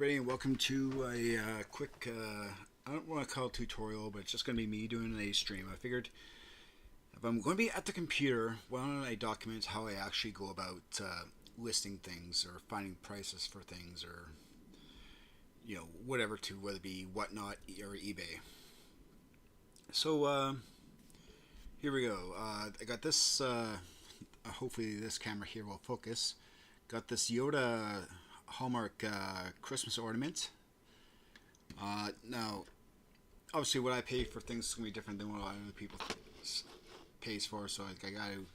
Ready and welcome to a quick, I don't want to call it tutorial, but it's just going to be me doing a stream. I figured if I'm going to be at the computer, why don't I document how I actually go about listing things or finding prices for things or, whatever to, whether it be Whatnot or eBay. So here we go. I got this, hopefully this camera here will focus. Got this Yoda Hallmark Christmas ornament. Now, obviously, what I pay for things is going to be different than what other people pays for, so I got to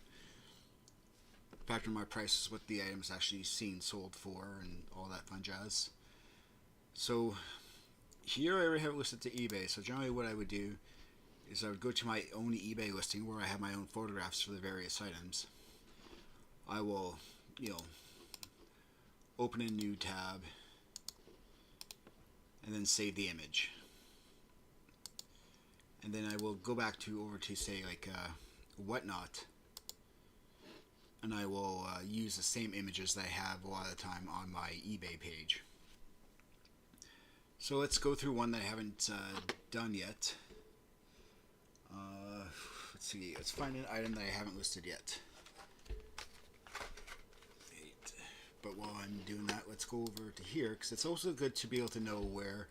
factor my prices what the items actually seen sold for and all that fun jazz. So here I already have it listed to eBay. So generally, what I would do is I would go to my own eBay listing where I have my own photographs for the various items. I will, open a new tab and then save the image, and then I will go back to over to say like Whatnot, and I will use the same images that I have a lot of the time on my eBay page. So let's go through one that I haven't done yet. Let's see, let's find an item that I haven't listed yet. But while I'm doing that, let's go over to here, because it's also good to be able to know where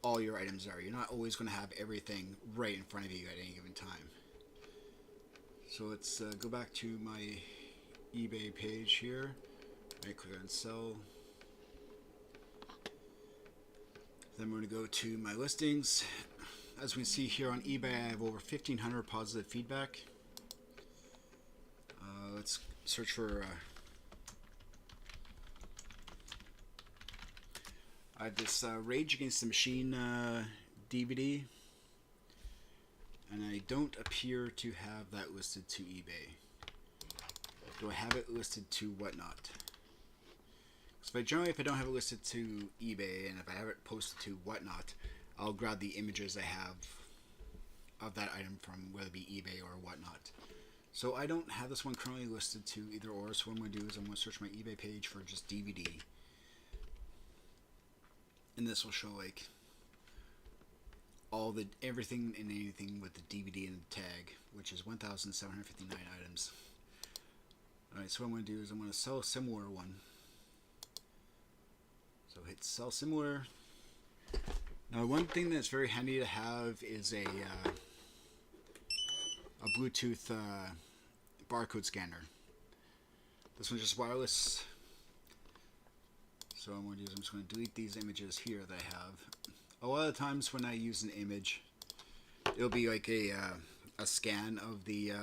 all your items are. You're not always going to have everything right in front of you at any given time. So let's go back to my eBay page here. I click on sell. Then we're going to go to my listings. As we can see here on eBay, I have over 1,500 positive feedback. Let's search for... I have this Rage Against the Machine DVD, and I don't appear to have that listed to eBay. Do I have it listed to Whatnot? So if I don't have it listed to eBay, and if I have it posted to Whatnot, I'll grab the images I have of that item from whether it be eBay or Whatnot. So I don't have this one currently listed to either or, so what I'm going to do is I'm going to search my eBay page for just DVD. And this will show like everything and anything with the DVD and the tag, which is 1,759 items. Alright, so what I'm going to do is I'm going to sell a similar one. So hit sell similar. Now one thing that's very handy to have is a Bluetooth barcode scanner. This one's just wireless. So what I'm going to do is I'm just going to delete these images here that I have. A lot of times when I use an image, it'll be like a scan of the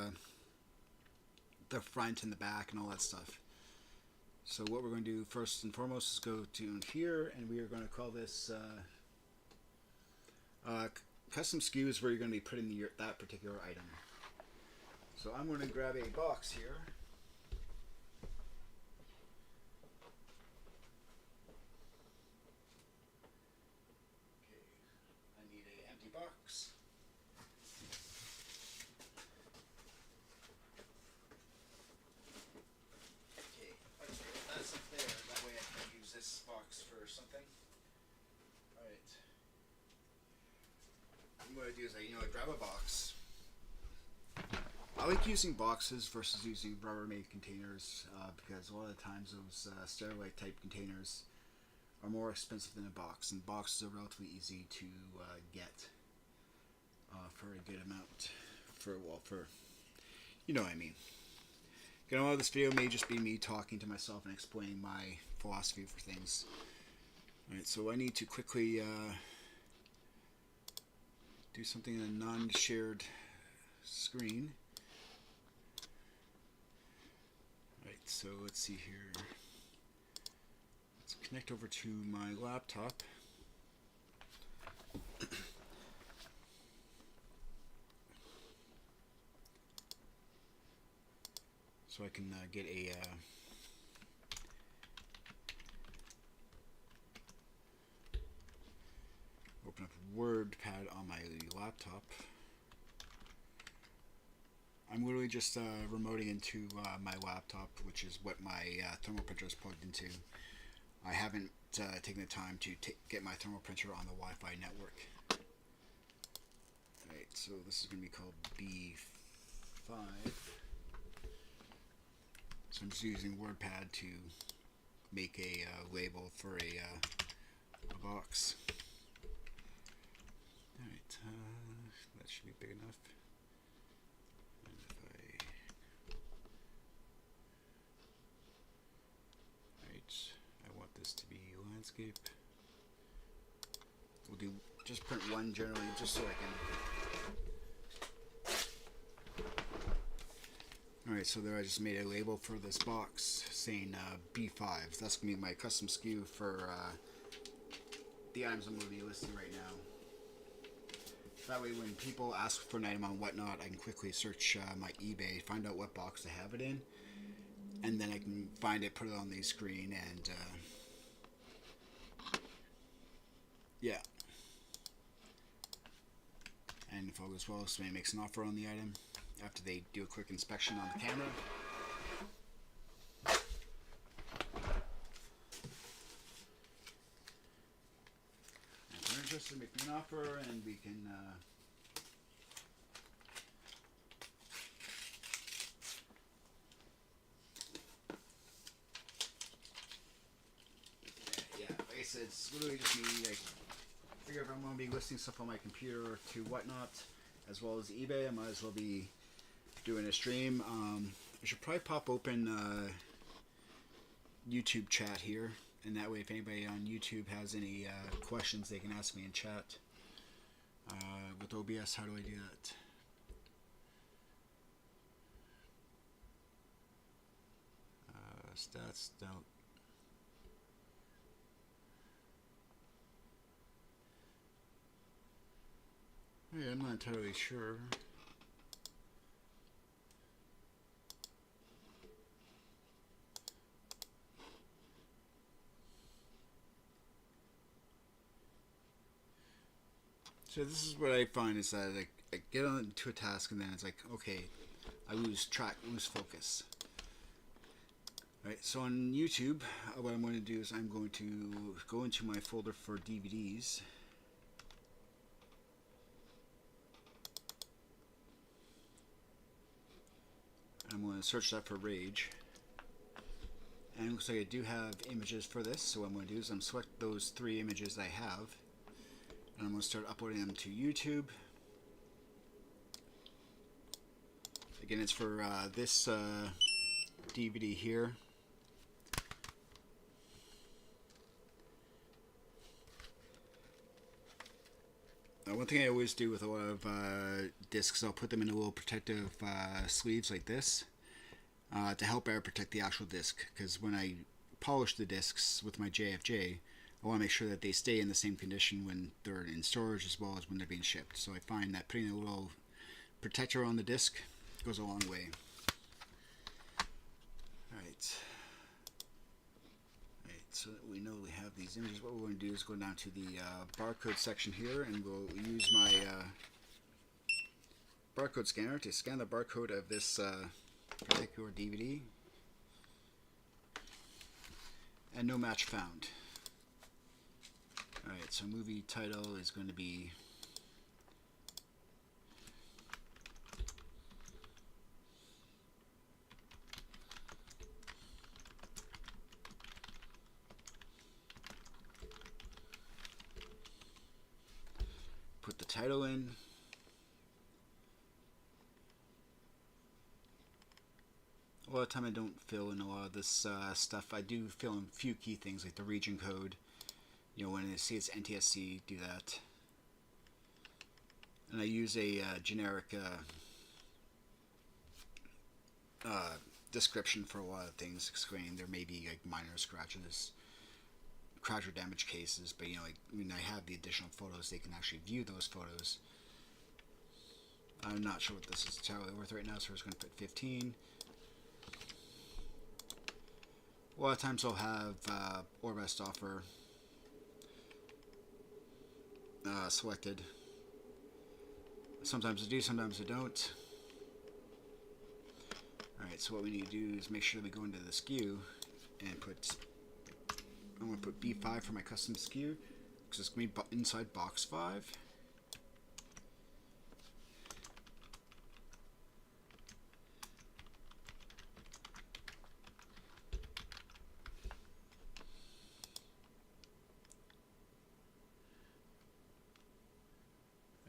front and the back and all that stuff. So what we're going to do first and foremost is go to here, and we are going to call this custom SKUs, where you're going to be putting that particular item. So I'm going to grab a box here. Box. Okay, that's up there. That way I can use this box for something. Alright. What I do is I grab a box. I like using boxes versus using Rubbermaid containers because a lot of times those Sterilite type containers are more expensive than a box, and boxes are relatively easy to get. For a good amount, for you know what I mean. A lot of this video may just be me talking to myself and explaining my philosophy for things. Alright, so I need to quickly do something in a non-shared screen. Alright, so let's see here. Let's connect over to my laptop. So I can get a open up WordPad on my laptop. I'm literally just remoting into my laptop, which is what my thermal printer is plugged into. I haven't taking the time to get my thermal printer on the Wi-Fi network. Alright, so this is going to be called B5. So I'm just using WordPad to make a label for a box. Alright, that should be big enough. And if I want this to be landscape. We'll do just print one generally, just so I can. Alright, so there I just made a label for this box saying B5. That's going to be my custom SKU for the items I'm going to be listing right now. That way when people ask for an item on Whatnot, I can quickly search my eBay, find out what box to have it in, and then I can find it, put it on the screen, and yeah. And if all goes well, somebody makes an offer on the item after they do a quick inspection on the camera. If they're interested, make me an offer, and we can yeah, like I said, it's literally just me. I figure if I'm going to be listing stuff on my computer to Whatnot, as well as eBay, I might as well be doing a stream. I should probably pop open YouTube chat here, and that way if anybody on YouTube has any questions, they can ask me in chat. With OBS, how do I do that? Stats don't. Yeah, I'm not entirely sure. So this is what I find is that I get onto a task and then it's like, okay, I lose focus. Right, so on YouTube, what I'm going to do is I'm going to go into my folder for DVDs. I'm going to search that for Rage. And it looks like I do have images for this, so what I'm going to do is I'm select those 3 images I have, and I'm going to start uploading them to YouTube. Again, it's for this DVD here. One thing I always do with a lot of discs, I'll put them in a little protective sleeves like this to help air protect the actual disc, because when I polish the discs with my JFJ, I want to make sure that they stay in the same condition when they're in storage as well as when they're being shipped. So I find that putting a little protector on the disc goes a long way. Alright. So that we know we have these images, what we're going to do is go down to the barcode section here, and we'll use my barcode scanner to scan the barcode of this particular DVD. And no match found. Alright, so movie title is going to be put the title in. A lot of time I don't fill in a lot of this stuff. I do fill in a few key things like the region code. You know, when I see it's NTSC, do that. And I use a generic description for a lot of things, explaining there may be like minor scratches, crash or damage cases, but you know, like, when I have the additional photos, they can actually view those photos. I'm not sure what this is entirely worth right now, so we're just going to put 15. A lot of times I'll have or best offer selected. Sometimes I do, sometimes I don't. Alright, so what we need to do is make sure we go into the SKU and put I'm going to put B5 for my custom SKU because it's going to be inside box 5. All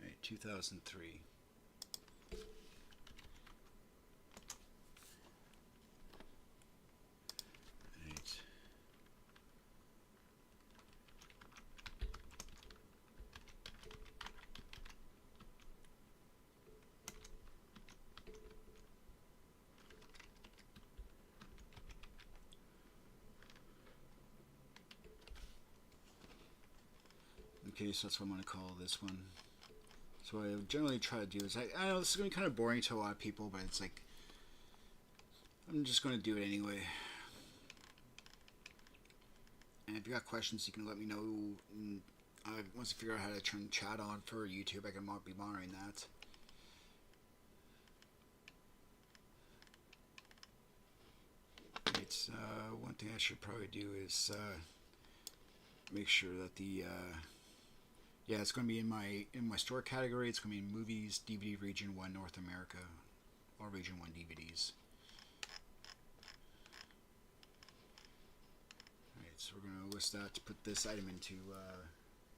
right, 2003. Okay, so that's what I'm going to call this one. So what I generally try to do is, I know this is going to be kind of boring to a lot of people, but it's like, I'm just going to do it anyway. And if you got questions, you can let me know. And once I figure out how to turn chat on for YouTube, I can be monitoring that. It's one thing I should probably do is make sure that the yeah, it's going to be in my store category. It's going to be in movies, DVD region 1 North America, or region 1 DVDs. Alright, so we're going to list that to put this item into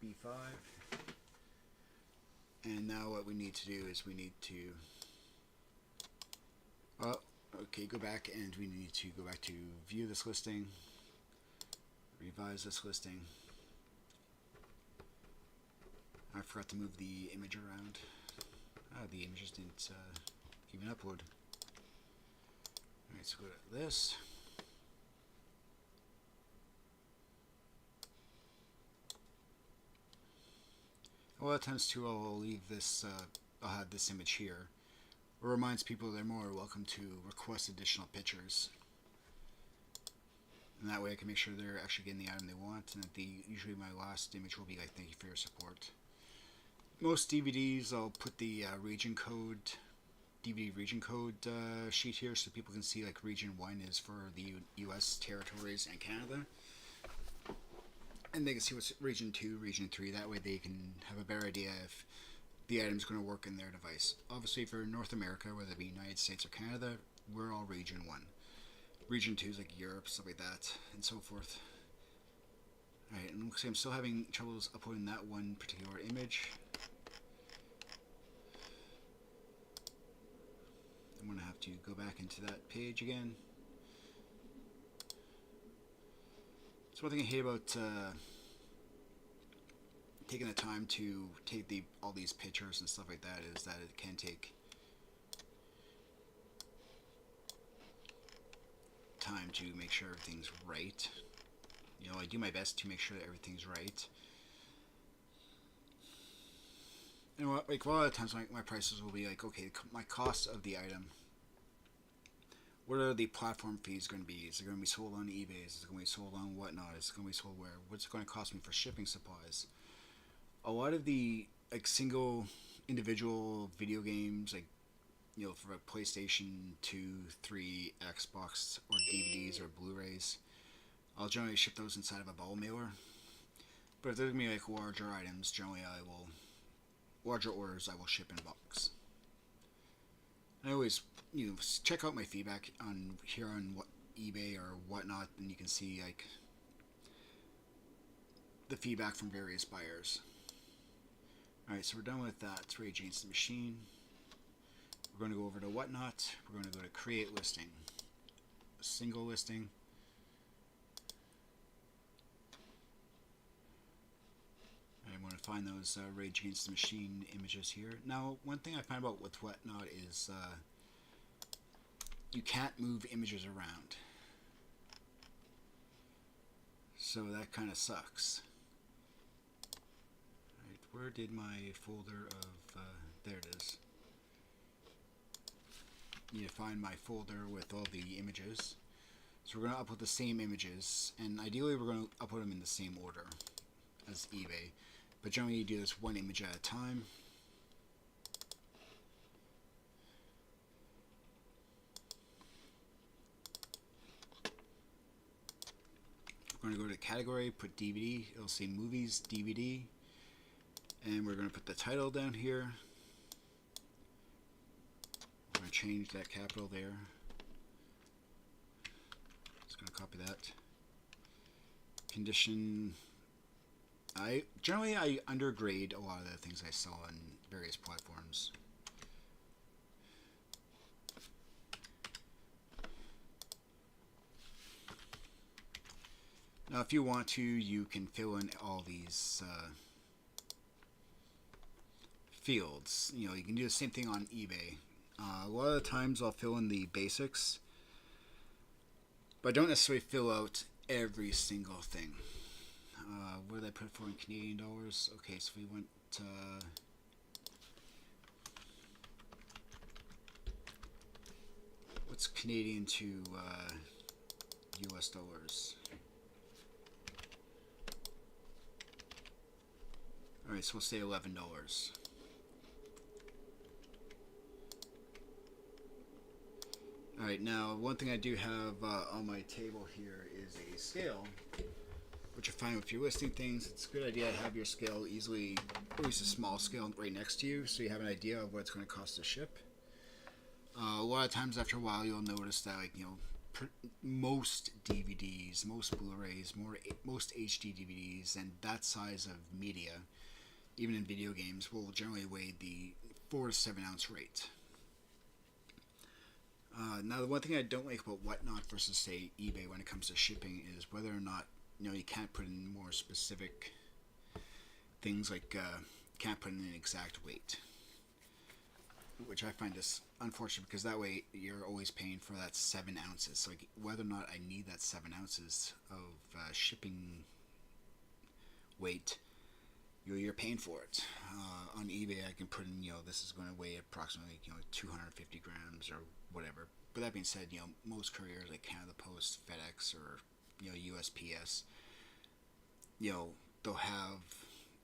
B5. And now what we need to do is we need to go back, and we need to go back to view this listing, revise this listing. I forgot to move the image around. The images didn't even upload. Alright, so go to this. A lot of times too, I'll leave this, I'll have this image here. It reminds people they're more welcome to request additional pictures. And that way I can make sure they're actually getting the item they want, and that usually my last image will be like, thank you for your support. Most DVDs, I'll put the region code, DVD region code sheet here so people can see like region 1 is for the US territories and Canada. And they can see what's region 2, region 3. That way they can have a better idea if the item's going to work in their device. Obviously for North America, whether it be United States or Canada, we're all region 1. Region 2 is like Europe, stuff like that, and so forth. Alright, and looks like I'm still having troubles uploading that one particular image. I'm going to have to go back into that page again. So one thing I hate about taking the time to take all these pictures and stuff like that is that it can take time to make sure everything's right. You know, I do my best to make sure that everything's right. And like a lot of times my prices will be like, okay, my cost of the item, what are the platform fees going to be? Is it going to be sold on eBay? Is it going to be sold on whatnot? Is it going to be sold where? What's it going to cost me for shipping supplies? A lot of the like single individual video games, like, you know, for a PlayStation 2, 3, Xbox, or DVDs or Blu-rays, I'll generally ship those inside of a bubble mailer. But if there's going to be like larger items, generally larger orders I will ship in box. I always, you know, check out my feedback on here on what eBay or whatnot, and you can see like the feedback from various buyers. Alright, so we're done with that Rage Against the Machine. We're going to go over to whatnot. We're going to go to create listing, single listing. I'm going to find those Rage Against the Machine images here. Now, one thing I find about with whatnot is you can't move images around. So that kind of sucks. Right, where did my folder of, there it is. You need to find my folder with all the images. So we're going to upload the same images, and ideally we're going to upload them in the same order as eBay. But generally you do this one image at a time. We're going to go to category, put DVD. It'll say movies, DVD. And we're going to put the title down here. We're going to change that capital there. Just going to copy that. Condition. I undergrade a lot of the things I sell on various platforms. Now, if you want to, you can fill in all these fields. You know, you can do the same thing on eBay. A lot of the times I'll fill in the basics, but I don't necessarily fill out every single thing. What did I put for in Canadian dollars? Okay, so we went what's Canadian to US dollars? Alright, so we'll say $11. Alright, now one thing I do have on my table here is a scale, which I find if you're listing things, it's a good idea to have your scale easily, or at least a small scale right next to you, so you have an idea of what it's going to cost to ship. A lot of times after a while you'll notice that, like, you know, most DVDs, most Blu-rays, most HD DVDs, and that size of media, even in video games, will generally weigh the 4 to 7 ounce rate. Now, the one thing I don't like about Whatnot versus, say, eBay when it comes to shipping is whether or not, you know, you can't put in more specific things, like you can't put in an exact weight, which I find is unfortunate, because that way you're always paying for that 7 ounces. So, like, whether or not I need that 7 ounces of shipping weight, you're paying for it. On eBay, I can put in, you know, this is going to weigh approximately, you know, 250 grams or whatever. But that being said, you know, most couriers like Canada Post, FedEx, or, you know, USPS, you know, they'll have,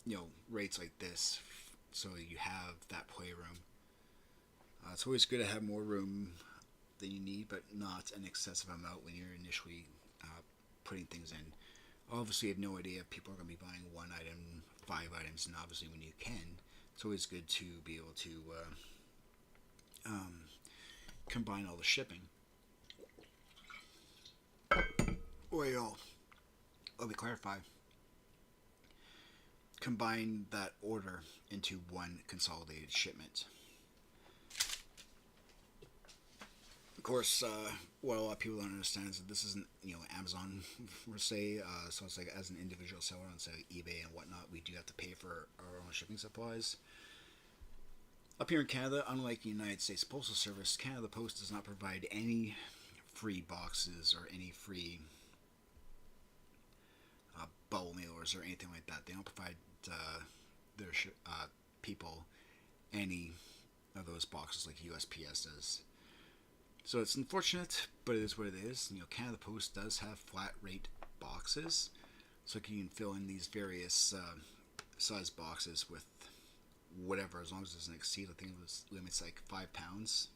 you know, rates like this, so you have that playroom. It's always good to have more room than you need, but not an excessive amount when you're initially putting things in. Obviously, you have no idea if people are going to be buying 1 item, 5 items, and obviously when you can, it's always good to be able to combine all the shipping. Well, let me clarify. Combine that order into one consolidated shipment. Of course, what a lot of people don't understand is that this isn't, you know, Amazon, per se. So it's like, as an individual seller on, say, eBay and whatnot, we do have to pay for our own shipping supplies. Up here in Canada, unlike the United States Postal Service, Canada Post does not provide any free boxes or any free bubble mailers or anything like that. They don't provide their people any of those boxes like USPS does. So it's unfortunate, but it is what it is. You know, Canada Post does have flat rate boxes, so you can fill in these various size boxes with whatever, as long as it doesn't exceed, I think it limits like 5 pounds.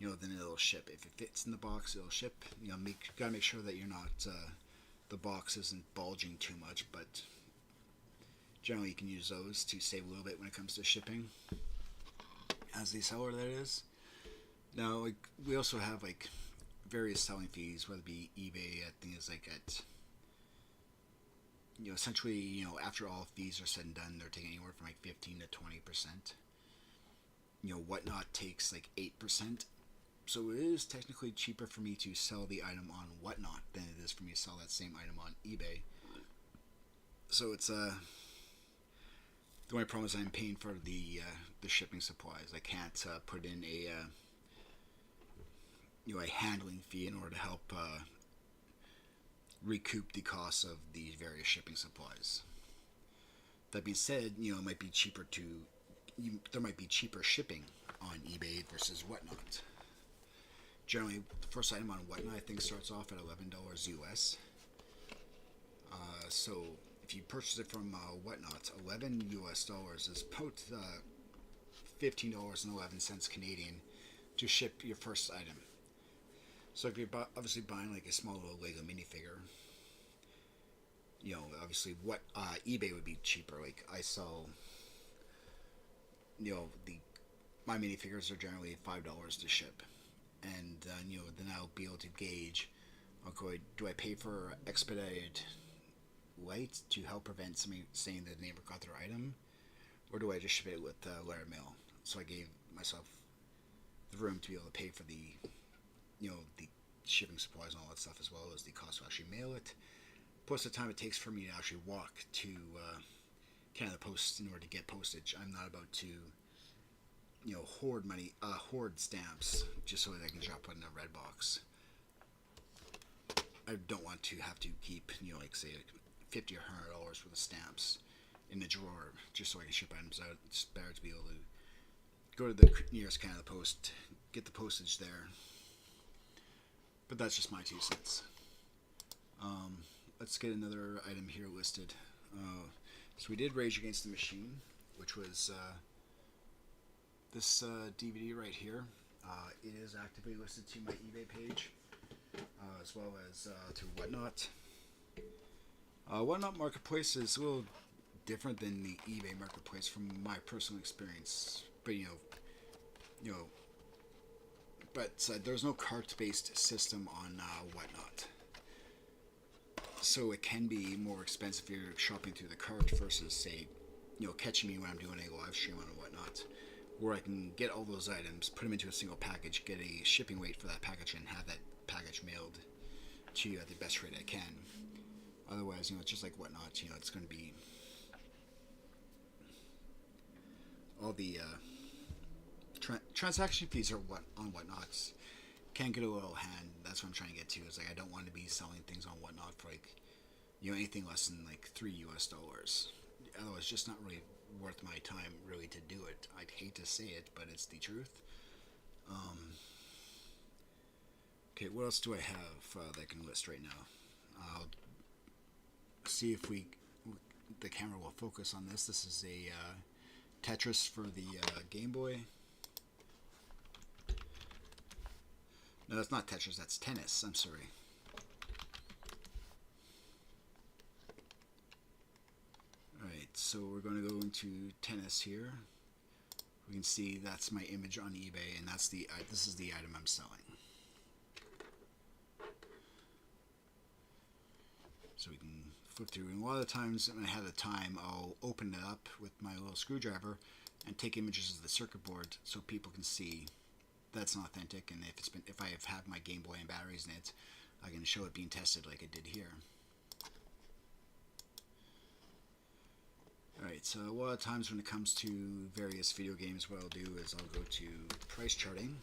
You know, then it'll ship. If it fits in the box, it'll ship. You know, gotta make sure that you're not the box isn't bulging too much, but generally you can use those to save a little bit when it comes to shipping, as the seller, that is. Now, like, we also have like various selling fees, whether it be eBay, I think it's like at, you know, essentially, you know, after all fees are said and done, they're taking anywhere from like 15 to 20%. You know, Whatnot takes like 8%. So it is technically cheaper for me to sell the item on Whatnot than it is for me to sell that same item on eBay. So it's the only problem is I'm paying for the shipping supplies. I can't put in a you know, a handling fee in order to help recoup the costs of the various shipping supplies. That being said, you know, it might be cheaper there might be cheaper shipping on eBay versus Whatnot. Generally, the first item on Whatnot, I think, starts off at $11 US. So if you purchase it from Whatnot, $11 US is about $15.11 Canadian to ship your first item. So if you're obviously buying like a small little Lego minifigure, obviously what eBay would be cheaper. Like I sell, the my minifigures are generally $5 to ship, and then I'll be able to gauge. I'll go, do I pay for expedited weight to help prevent somebody saying that they never got their item, or do I just ship it with letter mail? So I gave myself the room to be able to pay for the shipping supplies and all that stuff, as well as the cost to actually mail it, plus the time it takes for me to actually walk to Canada Post in order to get postage. I'm not about to hoard money, hoard stamps just so that I can drop one in a red box. I don't want to have to keep like say $50 or $100 worth of stamps in the drawer just so I can ship items out. It's better to be able to go to the nearest Canada Post, get the postage there. But that's just my 2 cents. Let's get another item here listed. So we did Rage Against the Machine, which was this DVD right here. It is actively listed to my eBay page, as well as to Whatnot. Whatnot Marketplace is a little different than the eBay Marketplace from my personal experience, but but there's no cart-based system on Whatnot, so it can be more expensive if you're shopping through the cart versus say catching me when I'm doing a live stream on Whatnot, where I can get all those items, put them into a single package, get a shipping weight for that package, and have that package mailed to you at the best rate I can. Otherwise, it's just like Whatnot. It's going to be all the transaction fees are on Whatnot can get a little hand. That's what I'm trying to get to. Is like I don't want to be selling things on Whatnot for like anything less than like $3. Otherwise, it's just not really worth my time really to do it. I'd hate to say it, but it's the truth. Okay, what else do I have that I can list right now? I'll see if the camera will focus on this. This is a Tetris for the Game Boy. No, that's not Tetris, that's tennis. I'm sorry. Alright, so we're going to go into tennis here. We can see that's my image on eBay, and that's this is the item I'm selling. So we can flip through, and a lot of the times when I have the time, I'll open it up with my little screwdriver and take images of the circuit board so people can see that's not authentic, and if I have my Game Boy and batteries in it, I can show it being tested like I did here. Alright, so a lot of times when it comes to various video games, what I'll do is I'll go to price charting.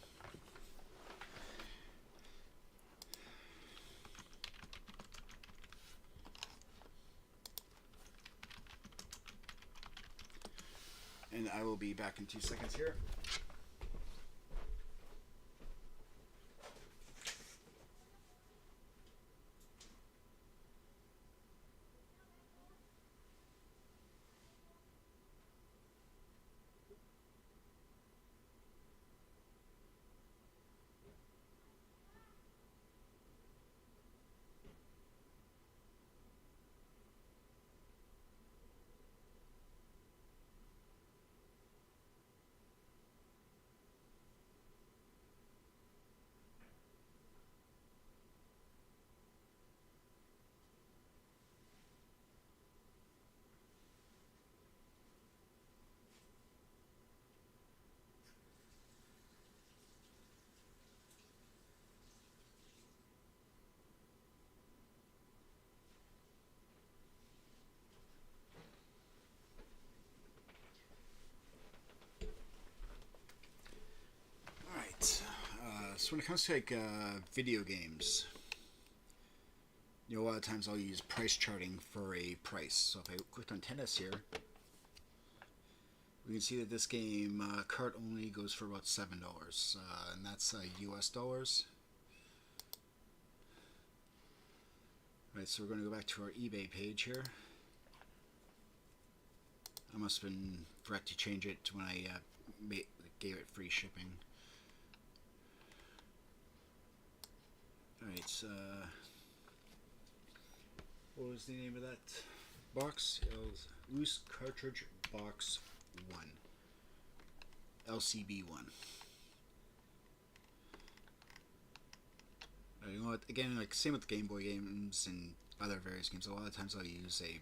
And I will be back in 2 seconds here. So when it comes to like video games, a lot of times I'll use price charting for a price. So if I click on tennis here, we can see that this game cart only goes for about $7, and that's US dollars. Right, so we're going to go back to our eBay page here. I must have been forgot to change it when I gave it free shipping. Alright, What was the name of that box? It was Loose Cartridge Box 1. LCB 1. You know what? Again, like same with Game Boy games and other various games. A lot of times I'll use a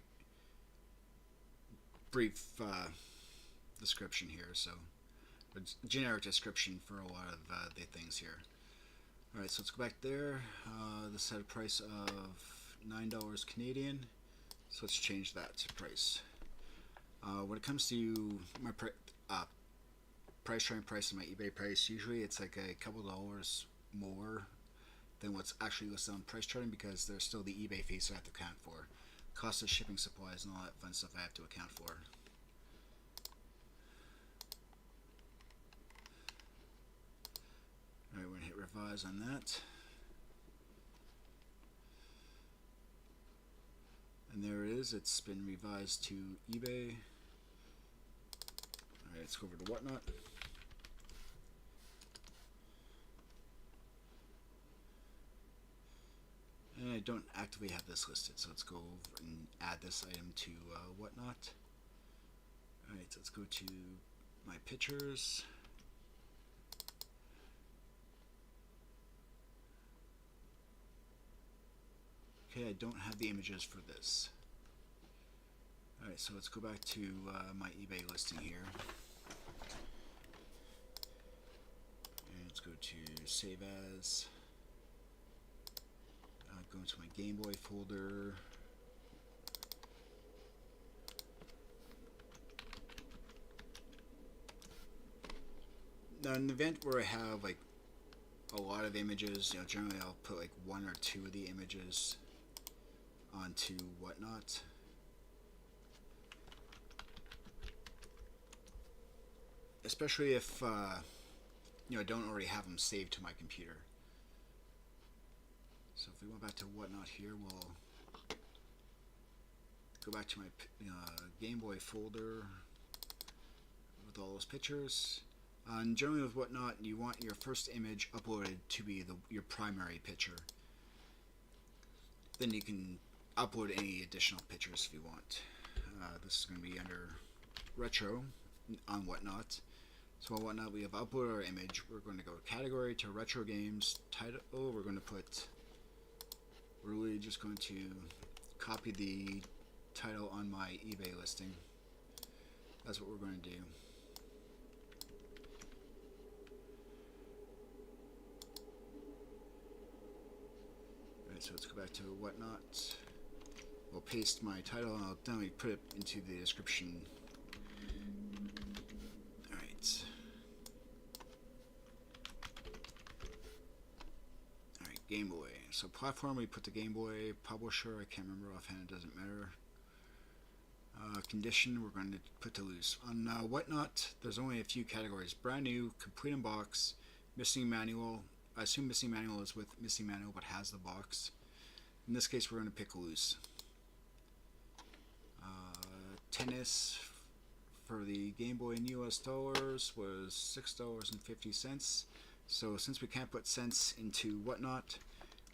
brief description here, so a generic description for a lot of the things here. All right, so let's go back there. This had a price of $9 Canadian, so let's change that to price. When it comes to my price trying price and my eBay price, usually it's like a couple dollars more than what's actually listed on price charting because there's still the eBay fees I have to account for, cost of shipping supplies and all that fun stuff I have to account for. Alright, we're going to hit revise on that. And there it is, it's been revised to eBay. Alright, let's go over to Whatnot. And I don't actively have this listed, so let's go over and add this item to Whatnot. Alright, so let's go to my pictures. Okay, I don't have the images for this. Alright, so let's go back to my eBay listing here. And let's go to Save As. Go into my Game Boy folder. Now, in the event where I have like a lot of images, generally I'll put like one or two of the images onto Whatnot. Especially if I don't already have them saved to my computer. So if we went back to Whatnot here, we'll go back to my Game Boy folder with all those pictures. And generally with Whatnot, you want your first image uploaded to be your primary picture. Then you can upload any additional pictures if you want. This is going to be under Retro on Whatnot. So on Whatnot, we have uploaded our image. We're going to go category to Retro Games. Title, we're going to put... We're really just going to copy the title on my eBay listing. That's what we're going to do. Alright, so let's go back to Whatnot. We'll paste my title and I'll then put it into the description. Alright. Alright, Game Boy. So platform, we put the Game Boy. Publisher, I can't remember offhand, it doesn't matter. Condition, we're going to put to loose. On Whatnot, there's only a few categories. Brand new, complete in box, missing manual. I assume missing manual is with missing manual but has the box. In this case, we're going to pick loose. Tennis for the Game Boy in US dollars was $6.50. So since we can't put cents into Whatnot,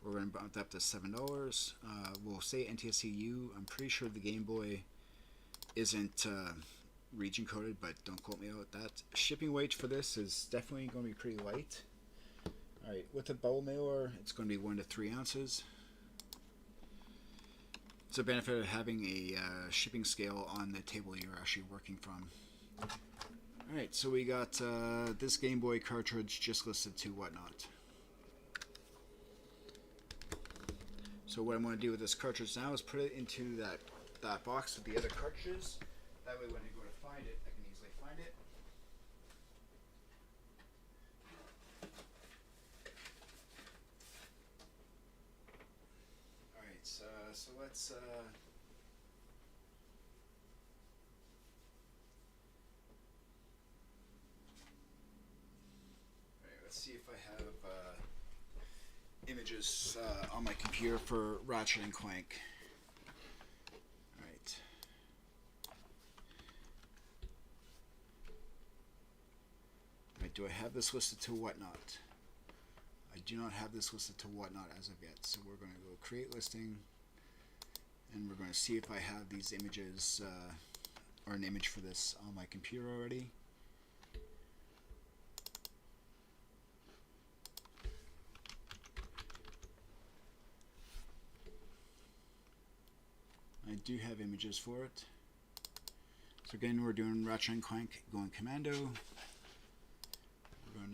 we're going to bump that up to $7. We'll say NTSCU. I'm pretty sure the Game Boy isn't region coded, but don't quote me out that. Shipping weight for this is definitely going to be pretty light. Alright, with a bubble mailer, it's going to be 1 to 3 ounces. It's a benefit of having a shipping scale on the table you're actually working from. Alright, so we got this Game Boy cartridge just listed to Whatnot. So what I'm going to do with this cartridge now is put it into that box with the other cartridges. That way when I go to find it, I can easily find it. Alright, so let's... Alright, let's see if I have images on my computer for Ratchet and Clank. Alright. Alright, do I have this listed to Whatnot? I do not have this listed to Whatnot as of yet, so we're going to go create listing. And we're going to see if I have these images or an image for this on my computer already. I do have images for it. So again, we're doing Ratchet and Clank going commando. We're going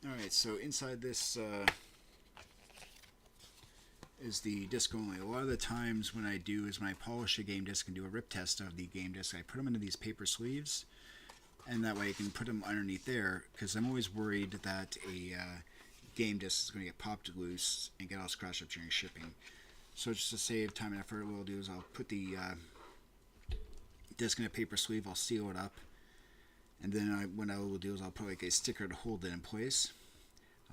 to alright, so inside this is the disc only. A lot of the times when I do is when I polish a game disc and do a rip test of the game disc, I put them into these paper sleeves, and that way I can put them underneath there, because I'm always worried that a game disc is going to get popped loose and get all scratched up during shipping. So just to save time and effort, what I'll do is I'll put the disc in a paper sleeve, I'll seal it up, and then what I will do is I'll put like a sticker to hold it in place.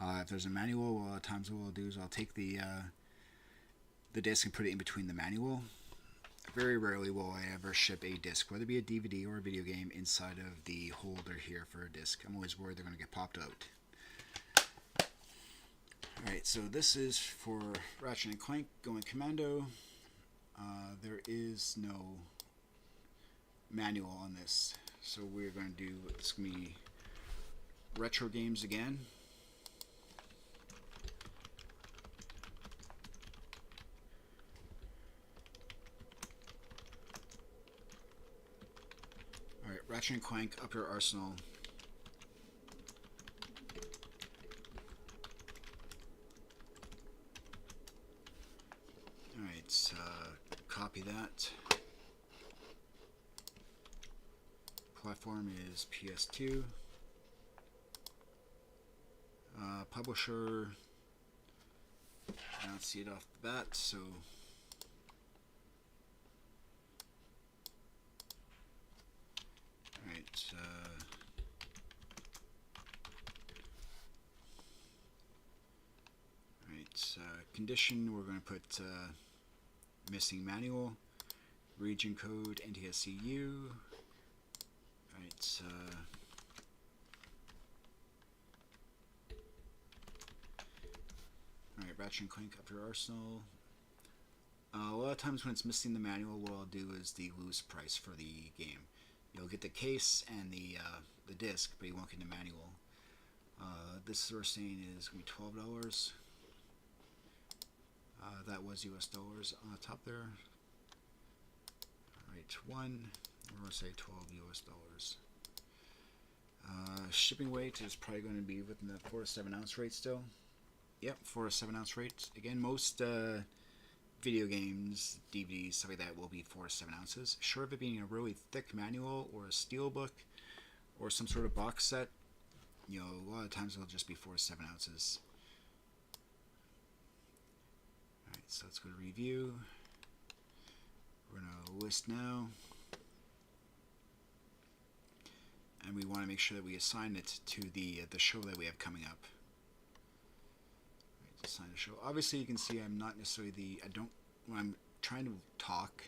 If there's a manual, a lot of times what I'll do is I'll take the disc and put it in between the manual. Very rarely will I ever ship a disc, whether it be a DVD or a video game, inside of the holder here for a disc. I'm always worried they're going to get popped out. Alright, so this is for Ratchet and Clank going commando. There is no manual on this, so we're going to do, it's going to be retro games again. Alright, Ratchet and Clank, Up Your Arsenal. Alright, copy that. Platform is PS2. Publisher, I don't see it off the bat, so condition, we're going to put missing manual, region code, NTSCU. Alright, Ratchet and Clank Up Your Arsenal. A lot of times when it's missing the manual, what I'll do is the loose price for the game. You'll get the case and the disc, but you won't get the manual. This we're saying is going to be $12. That was US dollars on the top there. Alright, we're going to say 12 US dollars. Shipping weight is probably going to be within the 4 to 7 ounce rate still. Yep, 4 to 7 ounce rate. Again, most video games, DVDs, stuff like that will be 4 to 7 ounces. Short of it being a really thick manual or a steel book or some sort of box set, you know, a lot of times it'll just be 4 to 7 ounces. Alright, so let's go to review. We're going to list now. And we want to make sure that we assign it to the show that we have coming up. Right, assign a show. Obviously, you can see I'm not necessarily when I'm trying to talk,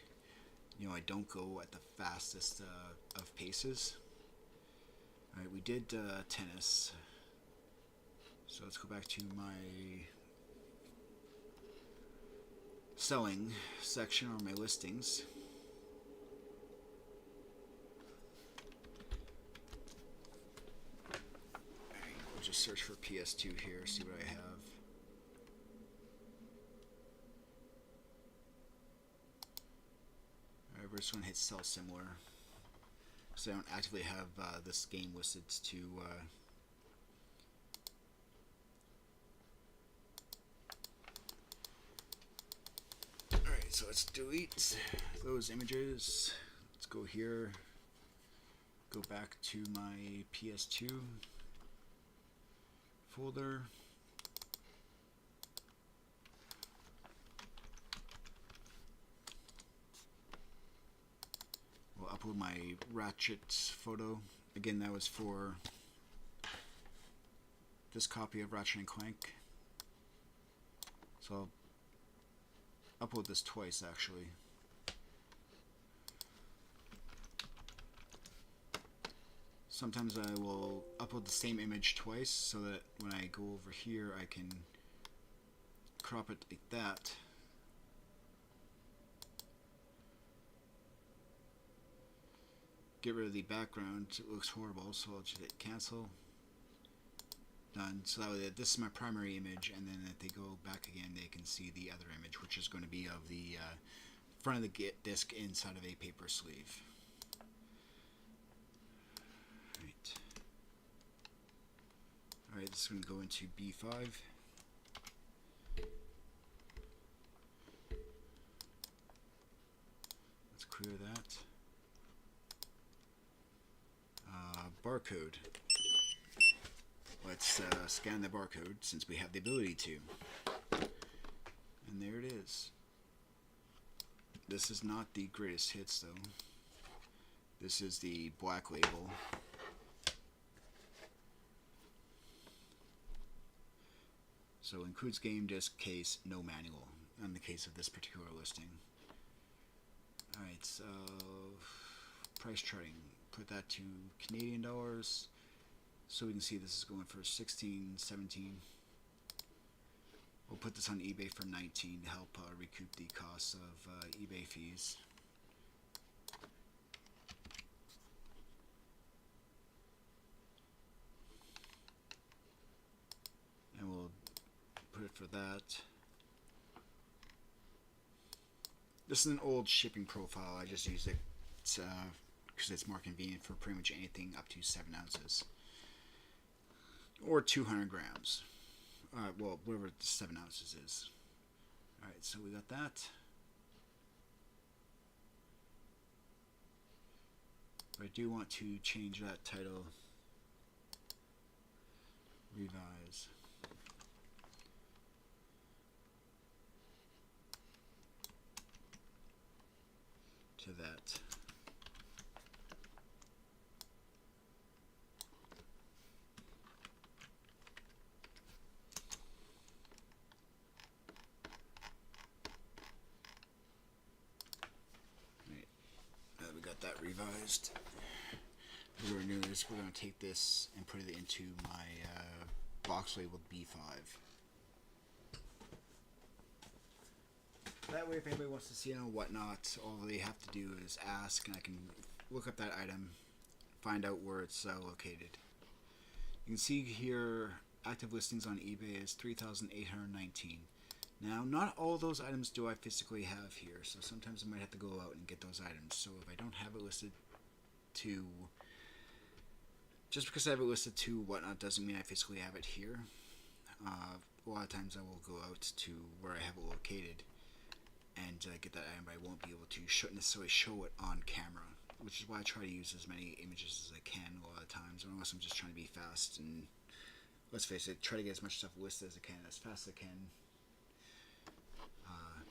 you know, I don't go at the fastest of paces. All right, we did tennis. So let's go back to my selling section or my listings. Just search for PS2 here, see what I have. Alright, we're just going to hit sell similar, because I don't actively have this game listed to Alright, so let's delete those images. Let's go here, go back to my PS2 folder. We'll upload my Ratchet photo. Again, that was for this copy of Ratchet and Clank. So I'll upload this twice actually. sometimes I will upload the same image twice so that when I go over here I can crop it like that. Get rid of the background, it looks horrible, so I'll just hit cancel. Done. So that way, this is my primary image, and then if they go back again, they can see the other image, which is going to be of the front of the disc inside of a paper sleeve. Alright, this is going to go into B5. Let's clear that. Barcode. Let's scan the barcode since we have the ability to. And there it is. This is not the greatest hits though. This is the black label. So includes game disc, case, no manual in the case of this particular listing. Alright, so price charting. Put that to Canadian dollars. So we can see this is going for 16, 17. We'll put this on eBay for 19 to help recoup the costs of eBay fees. And we'll put it for that. This is an old shipping profile. I just use it because it's more convenient for pretty much anything up to 7 ounces. Or 200 grams. Well, whatever 7 ounces is. Alright, so we got that. But I do want to change that title. Revise. To that. We got that revised. We're going to do this. We're going to take this and put it into my box labeled B5. That way, if anybody wants to see it or whatnot, all they have to do is ask, and I can look up that item, find out where it's located. You can see here, active listings on eBay is 3,819. Now, not all those items do I physically have here, so sometimes I might have to go out and get those items. So if I don't have it listed to, just because I have it listed to whatnot doesn't mean I physically have it here. A lot of times I will go out to where I have it located and get that item, but I won't be able to necessarily show it on camera, which is why I try to use as many images as I can a lot of times, unless I'm just trying to be fast and, let's face it, try to get as much stuff listed as I can, as fast as I can.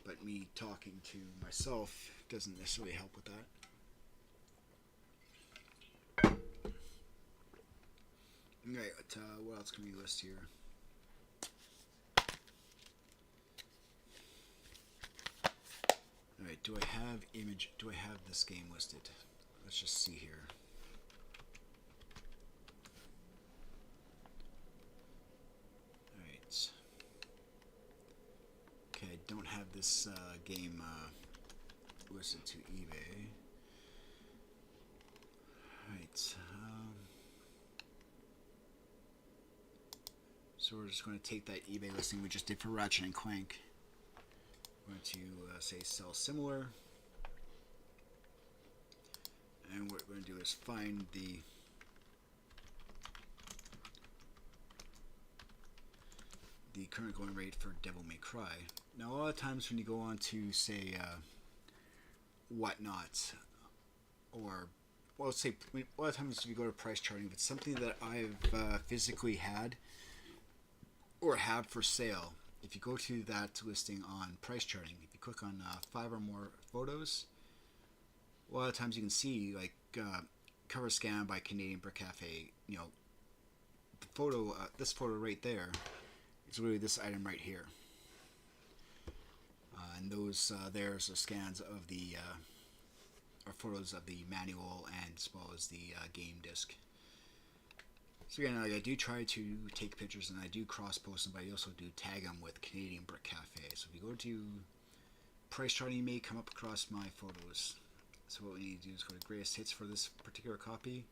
But me talking to myself doesn't necessarily help with that. Alright, what else can we list here? Alright, do I have this game listed? Let's just see here. Alright. Okay, I don't have this game listed to eBay. Alright. So we're just going to take that eBay listing we just did for Ratchet and Clank. We're going to say sell similar. And what we're going to do is find the current going rate for Devil May Cry. Now, a lot of times when you go on to, say, whatnot, or, well, let's say, a lot of times if you go to price charting, if it's something that I've physically had or have for sale, if you go to that listing on price charting, if you click on 5 or more photos, a lot of times you can see, like, cover scan by Canadian Brick Cafe, you know, the photo, this photo right there, is really this item right here. And those there's the scans of the or photos of the manual and as well as the game disc. So again, like, I do try to take pictures and I do cross post them, but I also do tag them with Canadian Brick Cafe. So if you go to price chart, you may come up across my photos. So what we need to do is go to greatest hits for this particular copy.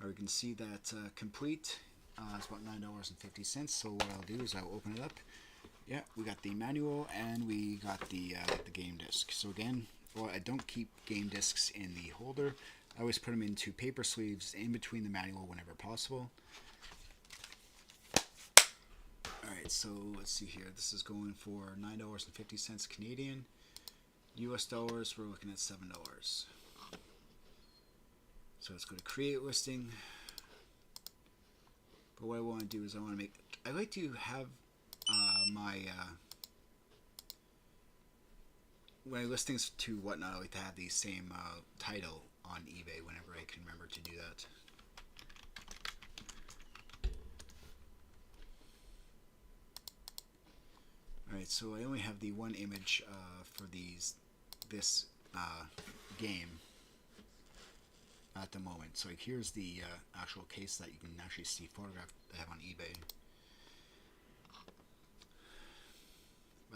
Or we can see that complete. It's about $9.50. So what I'll do is I'll open it up. Yeah, we got the manual and we got the game disc. So again, well, I don't keep game discs in the holder. I always put them into paper sleeves in between the manual whenever possible. Alright, so let's see here. This is going for $9.50 Canadian. US dollars, we're looking at $7. So let's go to create listing. But what I want to do is I like to have when I list things to whatnot, I like to have the same title on eBay whenever I can remember to do that. Alright, so I only have the one image for this game at the moment. So like, here's the actual case that you can actually see photographed I have on eBay.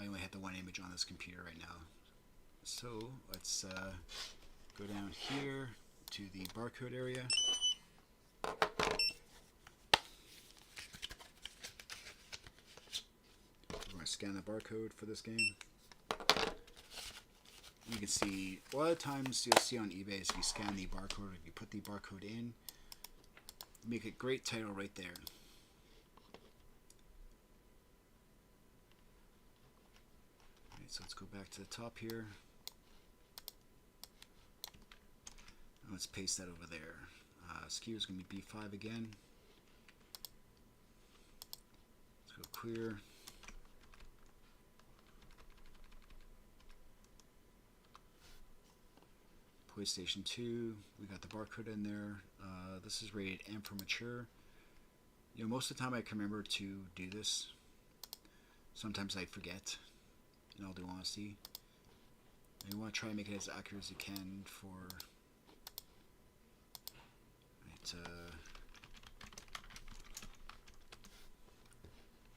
I only have the one image on this computer right now. So let's go down here to the barcode area. We're going to scan the barcode for this game. You can see a lot of times you'll see on eBay is if you scan the barcode, if you put the barcode in, you make a great title right there. Alright, so let's go back to the top here. And let's paste that over there. SKU is going to be B5 again. Let's go clear. PlayStation 2, we got the barcode in there. This is rated M for mature. You know, most of the time I can remember to do this. Sometimes I forget, in all due honesty. And you want to try and make it as accurate as you can for...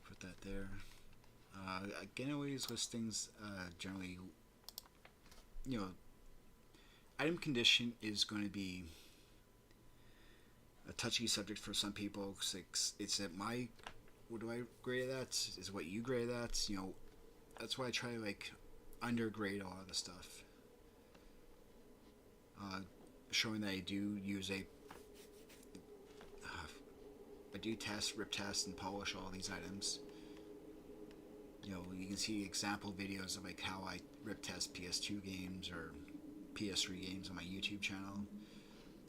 put that there. Again, I always list things generally, you know, item condition is going to be a touchy subject for some people. Cause it's at my, what do I grade that? Is what you grade that? You know, that's why I try to like undergrade a lot of the stuff. Showing that I do use I do test, rip test, and polish all these items. You know, you can see example videos of like how I rip test PS2 games or PS3 games on my YouTube channel.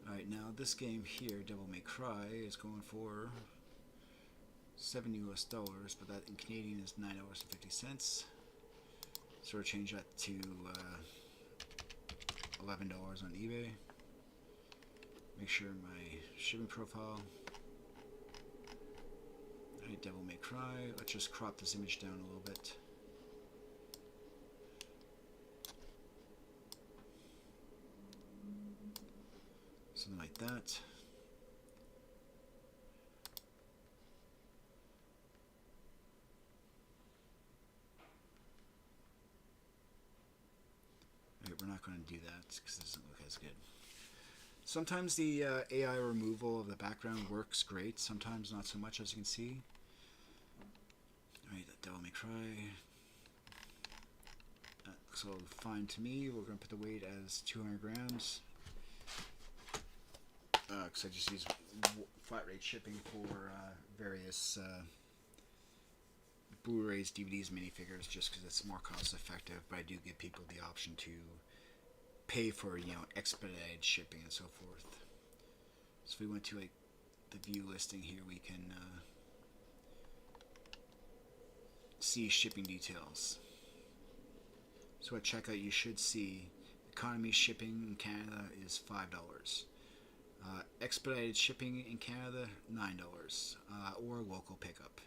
Alright, now this game here, Devil May Cry, is going for $7 US, but that in Canadian is $9.50. So we'll change that to $11 on eBay. Make sure my shipping profile. Alright, Devil May Cry. Let's just crop this image down a little bit. Something like that. Alright, we're not going to do that because it doesn't look as good. Sometimes the AI removal of the background works great, sometimes not so much, as you can see. Alright, that Devil May Cry. That looks all fine to me. We're going to put the weight as 200 grams. Because I just use flat rate shipping for various Blu-rays, DVDs, minifigures, just because it's more cost effective. But I do give people the option to pay for, you know, expedited shipping and so forth. So if we went to like the view listing here, we can see shipping details. So at checkout, you should see economy shipping in Canada is $5. Expedited shipping in Canada, $9, or local pickup.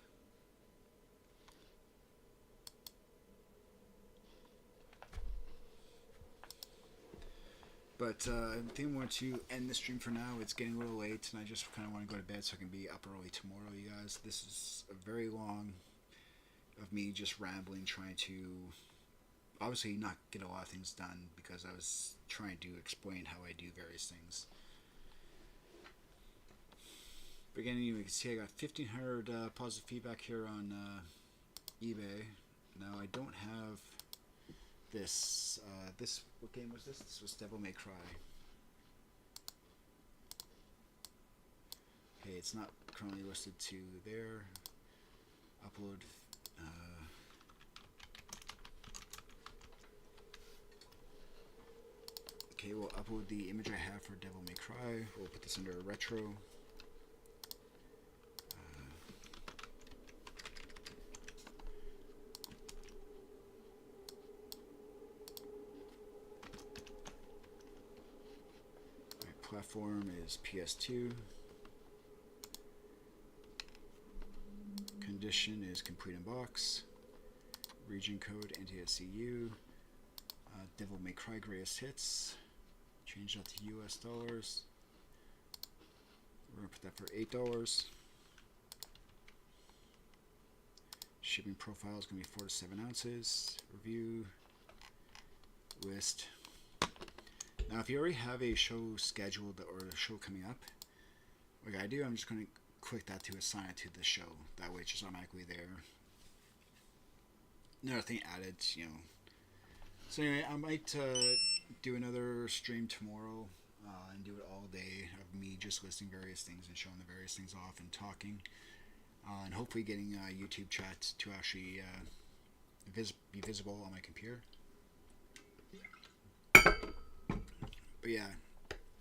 But I think I want to end the stream for now. It's getting a little late, and I just kind of want to go to bed so I can be up early tomorrow, you guys. This is a very long of me just rambling, trying to obviously not get a lot of things done because I was trying to explain how I do various things. But again, you can see I got 1,500 positive feedback here on eBay. Now I don't have this. What game was this? This was Devil May Cry. Okay, it's not currently listed to there. Upload. Okay, we'll upload the image I have for Devil May Cry. We'll put this under a retro. Platform is PS2. Condition is complete in box. Region code NTSCU. Devil May Cry greatest hits. Change that to US dollars. We're gonna put that for $8. Shipping profile is gonna be 4 to 7 ounces. Review. List. Now, if you already have a show scheduled or a show coming up, like I do, I'm just going to click that to assign it to the show. That way it's just automatically there. Another thing added, you know. So anyway, I might do another stream tomorrow and do it all day of me just listing various things and showing the various things off and talking. And hopefully getting YouTube chat to actually be visible on my computer. But yeah,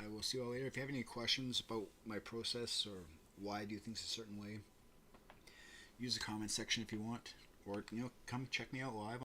I will see you all later. If you have any questions about my process or why I do things a certain way, use the comment section if you want, or come check me out live.